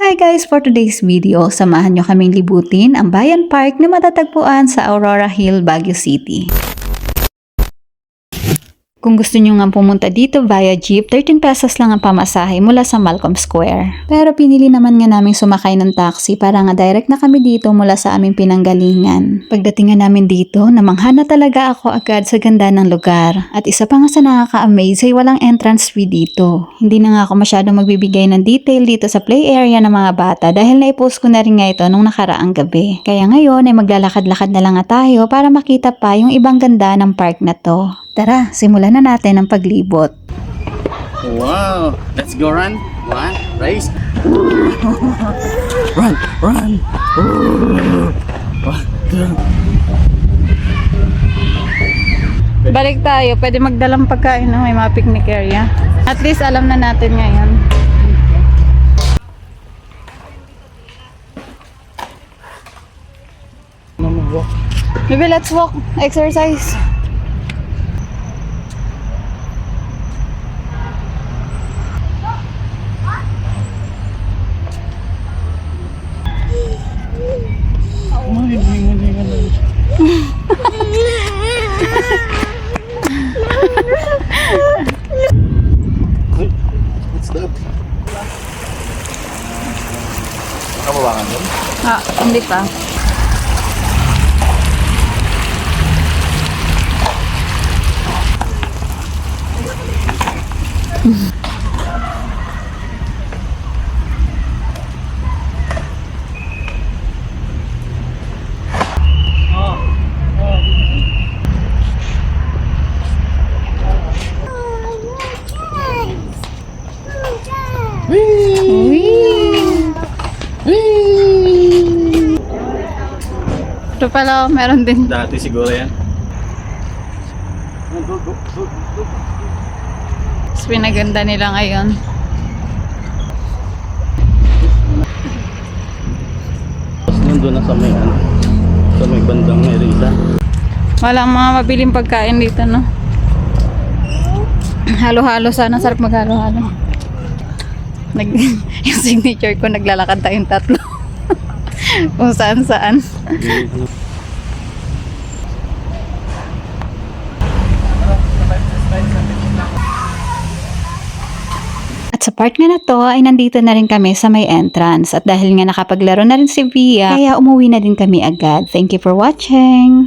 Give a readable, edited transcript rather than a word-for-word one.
Hi guys! For today's video, samahan nyo kaming libutin ang Bayan Park na matatagpuan sa Aurora Hill, Baguio City. Kung gusto nyo nga pumunta dito via jeep, 13 pesos lang ang pamasahe mula sa Malcolm Square. Pero pinili naman nga namin sumakay ng taxi para nga direct na kami dito mula sa aming pinanggalingan. Pagdating nga namin dito, namangha na talaga ako agad sa ganda ng lugar. At isa pa nga sa nakaka-amaze ay walang entrance fee dito. Hindi na nga ako masyadong magbibigay ng detail dito sa play area ng mga bata dahil naipost ko na rin nga ito nung nakaraang gabi. Kaya ngayon ay maglalakad-lakad na lang nga tayo para makita pa yung ibang ganda ng park na to. Tara, simulan na natin ang paglibot. Wow! Let's go run! One, race! Run! Run! Balik tayo, pwede magdalang pagkain na may mga picnic area. At least alam na natin ngayon. Maybe let's walk, exercise. What's that? Nakabawangan yun? Hindi pa. Ito pala, meron din. Dati siguro yan. Mas pinaganda nila ngayon. Tapos nandun na sa may sa may bandang Merida. Walang mga mabiling pagkain dito, no? Halo-halo sana, sarap maghalo-halo. Yung signature ko, naglalakad tayong tatlo. Kung saan-saan. At sa part nga na to ay nandito na rin kami sa may entrance. At dahil nga nakapaglaro na rin si Via, kaya umuwi na din kami agad. Thank you for watching!